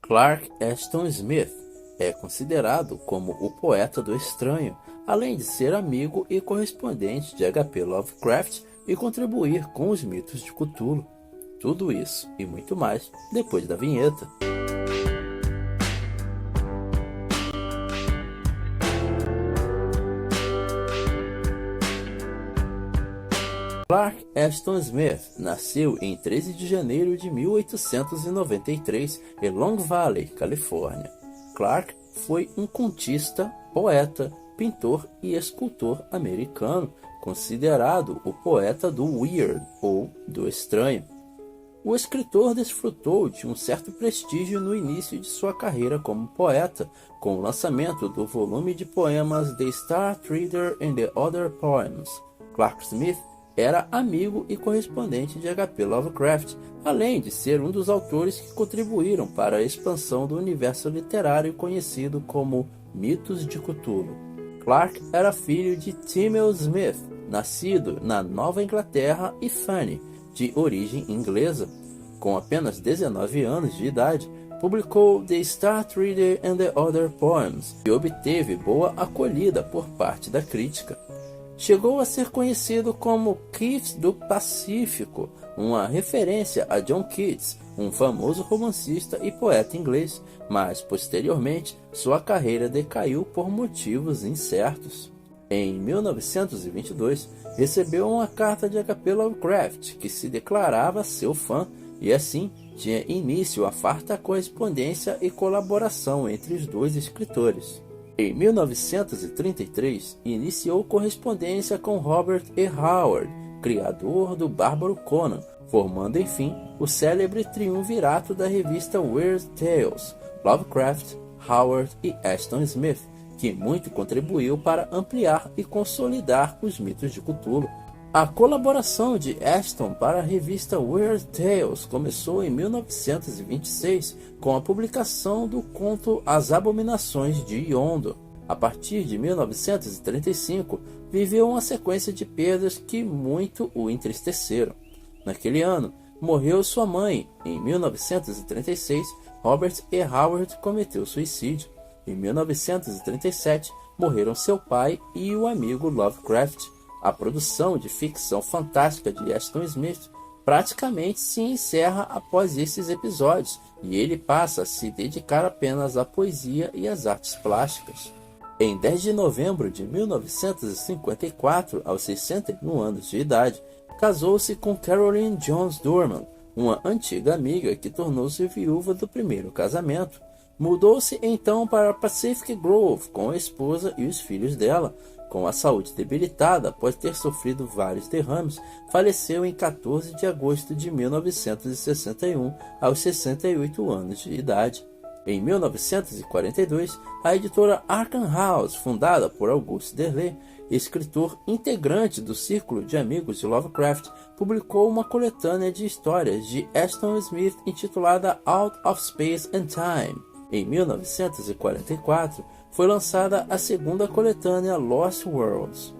Clark Ashton Smith é considerado como o poeta do estranho, além de ser amigo e correspondente de H.P. Lovecraft e contribuir com os mitos de Cthulhu. Tudo isso e muito mais depois da vinheta. Clark Ashton Smith nasceu em 13 de janeiro de 1893 em Long Valley, Califórnia. Clark foi um contista, poeta, pintor e escultor americano, considerado o poeta do weird ou do estranho. O escritor desfrutou de um certo prestígio no início de sua carreira como poeta, com o lançamento do volume de poemas The Star Reader and the Other Poems. Clark Smith era amigo e correspondente de H.P. Lovecraft, além de ser um dos autores que contribuíram para a expansão do universo literário conhecido como Mitos de Cthulhu. Clark era filho de Timothy Smith, nascido na Nova Inglaterra, e Fanny, de origem inglesa. Com apenas 19 anos de idade, publicou The Star Reader and the Other Poems e obteve boa acolhida por parte da crítica. Chegou a ser conhecido como Keats do Pacífico, uma referência a John Keats, um famoso romancista e poeta inglês, mas posteriormente sua carreira decaiu por motivos incertos. Em 1922, recebeu uma carta de H.P. Lovecraft que se declarava seu fã e assim tinha início a farta correspondência e colaboração entre os dois escritores. Em 1933, iniciou correspondência com Robert E. Howard, criador do Bárbaro Conan, formando enfim o célebre triunvirato da revista Weird Tales, Lovecraft, Howard e Ashton Smith, que muito contribuiu para ampliar e consolidar os mitos de Cthulhu. A colaboração de Ashton para a revista Weird Tales começou em 1926 com a publicação do conto As Abominações de Yondo. A partir de 1935, viveu uma sequência de perdas que muito o entristeceram. Naquele ano, morreu sua mãe. Em 1936, Robert E. Howard cometeu suicídio. Em 1937, morreram seu pai e o amigo Lovecraft. A produção de ficção fantástica de Ashton Smith praticamente se encerra após esses episódios e ele passa a se dedicar apenas à poesia e às artes plásticas. Em 10 de novembro de 1954, aos 61 anos de idade, casou-se com Caroline Jones Dorman, uma antiga amiga que tornou-se viúva do primeiro casamento. Mudou-se então para Pacific Grove com a esposa e os filhos dela. Com a saúde debilitada após ter sofrido vários derrames, faleceu em 14 de agosto de 1961, aos 68 anos de idade. Em 1942, a editora Arkham House, fundada por Auguste Derleth, escritor integrante do Círculo de Amigos de Lovecraft, publicou uma coletânea de histórias de Ashton Smith intitulada Out of Space and Time. Em 1944, foi lançada a segunda coletânea Lost Worlds.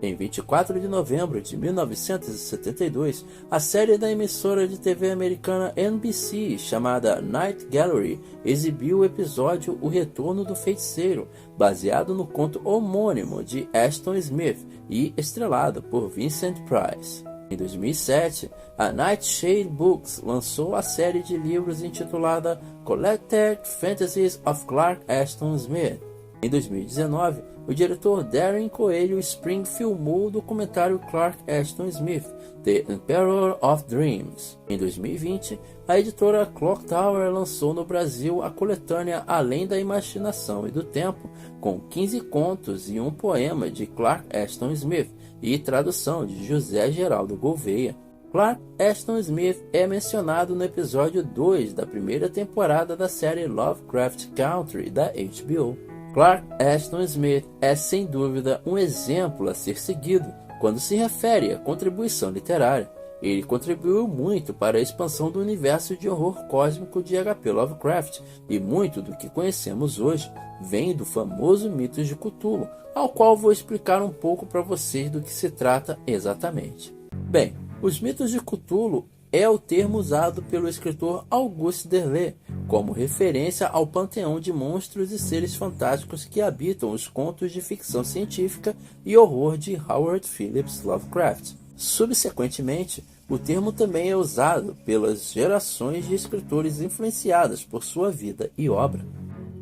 Em 24 de novembro de 1972, a série da emissora de TV americana NBC, chamada Night Gallery, exibiu o episódio O Retorno do Feiticeiro, baseado no conto homônimo de Ashton Smith e estrelado por Vincent Price. Em 2007, a Nightshade Books lançou a série de livros intitulada Collected Fantasies of Clark Ashton Smith. Em 2019, o diretor Darren Coelho Spring filmou o documentário Clark Ashton Smith, The Emperor of Dreams. Em 2020, a editora Clock Tower lançou no Brasil a coletânea Além da Imaginação e do Tempo, com 15 contos e um poema de Clark Ashton Smith e tradução de José Geraldo Gouveia. Clark Ashton Smith é mencionado no episódio 2 da primeira temporada da série Lovecraft Country da HBO. Clark Ashton Smith é sem dúvida um exemplo a ser seguido quando se refere à contribuição literária. Ele contribuiu muito para a expansão do universo de horror cósmico de H.P. Lovecraft, e muito do que conhecemos hoje vem do famoso Mitos de Cthulhu, ao qual vou explicar um pouco para vocês do que se trata exatamente. Bem, os Mitos de Cthulhu é o termo usado pelo escritor Auguste Derleth como referência ao panteão de monstros e seres fantásticos que habitam os contos de ficção científica e horror de Howard Phillips Lovecraft. Subsequentemente, o termo também é usado pelas gerações de escritores influenciadas por sua vida e obra.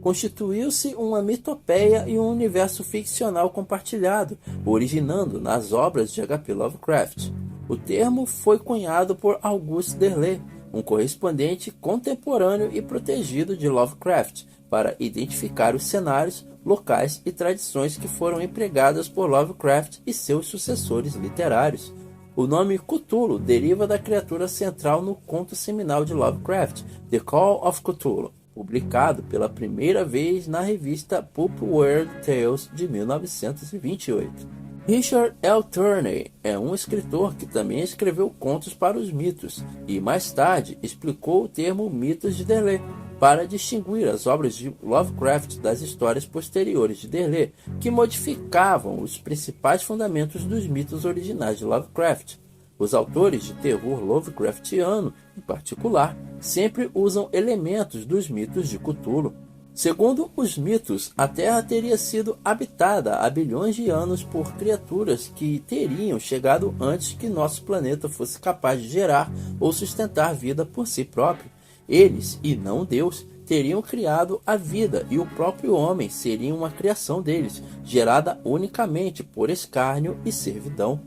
Constituiu-se uma mitopeia e um universo ficcional compartilhado, originando nas obras de H.P. Lovecraft. O termo foi cunhado por Auguste Derleth, um correspondente contemporâneo e protegido de Lovecraft, para identificar os cenários, locais e tradições que foram empregadas por Lovecraft e seus sucessores literários. O nome Cthulhu deriva da criatura central no conto seminal de Lovecraft, The Call of Cthulhu, publicado pela primeira vez na revista Pulp Weird Tales de 1928. Richard L. Turney é um escritor que também escreveu contos para os mitos e, mais tarde, explicou o termo mitos de Derleth para distinguir as obras de Lovecraft das histórias posteriores de Derleth, que modificavam os principais fundamentos dos mitos originais de Lovecraft. Os autores de terror Lovecraftiano, em particular, sempre usam elementos dos mitos de Cthulhu. Segundo os mitos, a Terra teria sido habitada há bilhões de anos por criaturas que teriam chegado antes que nosso planeta fosse capaz de gerar ou sustentar vida por si próprio. Eles, e não Deus, teriam criado a vida e o próprio homem seria uma criação deles, gerada unicamente por escárnio e servidão.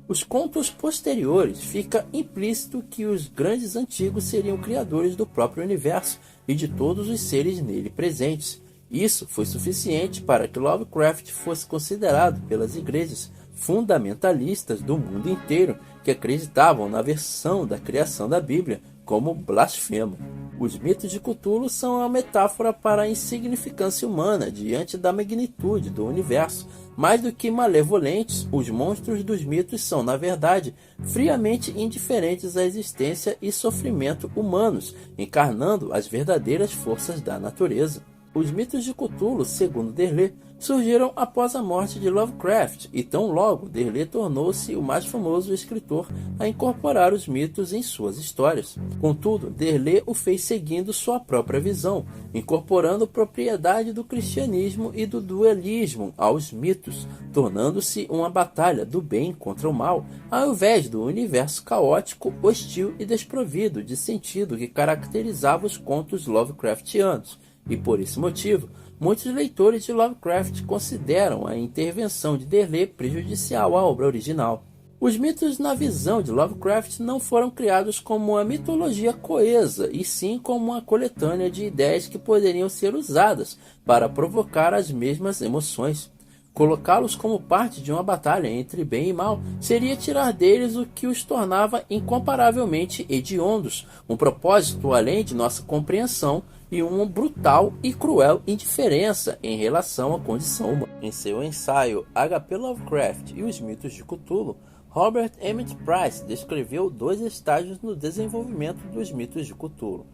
Os contos posteriores fica implícito que os grandes antigos seriam criadores do próprio universo e de todos os seres nele presentes. Isso foi suficiente para que Lovecraft fosse considerado pelas igrejas fundamentalistas do mundo inteiro, que acreditavam na versão da criação da Bíblia, como blasfemo. Os mitos de Cthulhu são uma metáfora para a insignificância humana diante da magnitude do universo. Mais do que malevolentes, os monstros dos mitos são, na verdade, friamente indiferentes à existência e sofrimento humanos, encarnando as verdadeiras forças da natureza. Os mitos de Cthulhu, segundo Derleth, surgiram após a morte de Lovecraft, e tão logo Derleth tornou-se o mais famoso escritor a incorporar os mitos em suas histórias. Contudo, Derleth o fez seguindo sua própria visão, incorporando propriedade do cristianismo e do dualismo aos mitos, tornando-se uma batalha do bem contra o mal, ao invés do universo caótico, hostil e desprovido de sentido que caracterizava os contos Lovecraftianos. E por esse motivo, muitos leitores de Lovecraft consideram a intervenção de Derleth prejudicial à obra original. Os mitos, na visão de Lovecraft, não foram criados como uma mitologia coesa, e sim como uma coletânea de ideias que poderiam ser usadas para provocar as mesmas emoções. Colocá-los como parte de uma batalha entre bem e mal seria tirar deles o que os tornava incomparavelmente hediondos, um propósito além de nossa compreensão e uma brutal e cruel indiferença em relação à condição humana. Em seu ensaio H.P. Lovecraft e os mitos de Cthulhu, Robert Emmett Price descreveu 2 estágios no desenvolvimento dos mitos de Cthulhu.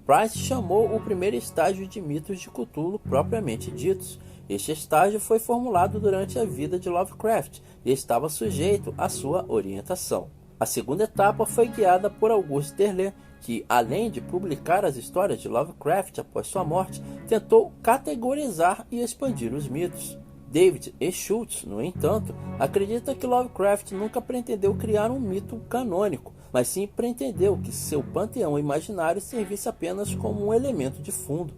Price chamou o primeiro estágio de mitos de Cthulhu propriamente ditos. Este estágio foi formulado durante a vida de Lovecraft e estava sujeito à sua orientação. A segunda etapa foi guiada por Auguste Derleth, que, além de publicar as histórias de Lovecraft após sua morte, tentou categorizar e expandir os mitos. David E. Schultz, no entanto, acredita que Lovecraft nunca pretendeu criar um mito canônico, mas sim pretendeu que seu panteão imaginário servisse apenas como um elemento de fundo.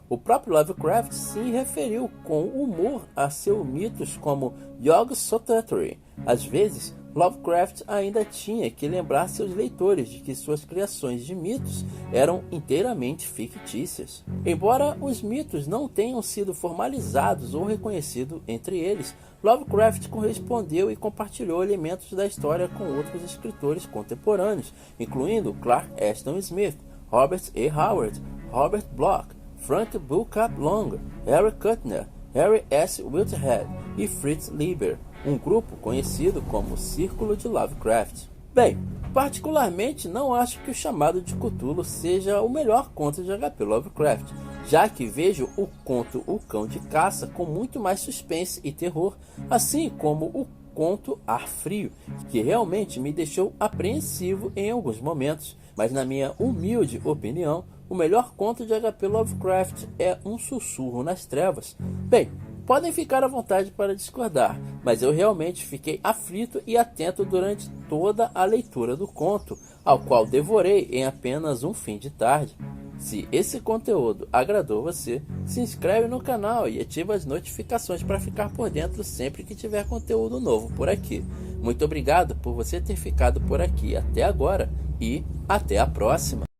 O próprio Lovecraft se referiu com humor a seus mitos como Yog-Sothoth. Às vezes, Lovecraft ainda tinha que lembrar seus leitores de que suas criações de mitos eram inteiramente fictícias. Embora os mitos não tenham sido formalizados ou reconhecidos entre eles, Lovecraft correspondeu e compartilhou elementos da história com outros escritores contemporâneos, incluindo Clark Ashton Smith, Robert E. Howard, Robert Bloch, Frank Bullcap Long, Eric Kuttner, Harry S. Whitehead e Fritz Leiber, um grupo conhecido como Círculo de Lovecraft. Bem, particularmente não acho que o chamado de Cthulhu seja o melhor conto de H.P. Lovecraft, já que vejo o conto O Cão de Caça com muito mais suspense e terror, assim como o conto Ar Frio, que realmente me deixou apreensivo em alguns momentos, mas na minha humilde opinião, o melhor conto de H.P. Lovecraft é Um Sussurro nas Trevas. Bem, podem ficar à vontade para discordar, mas eu realmente fiquei aflito e atento durante toda a leitura do conto, ao qual devorei em apenas um fim de tarde. Se esse conteúdo agradou você, se inscreve no canal e ativa as notificações para ficar por dentro sempre que tiver conteúdo novo por aqui. Muito obrigado por você ter ficado por aqui até agora e até a próxima!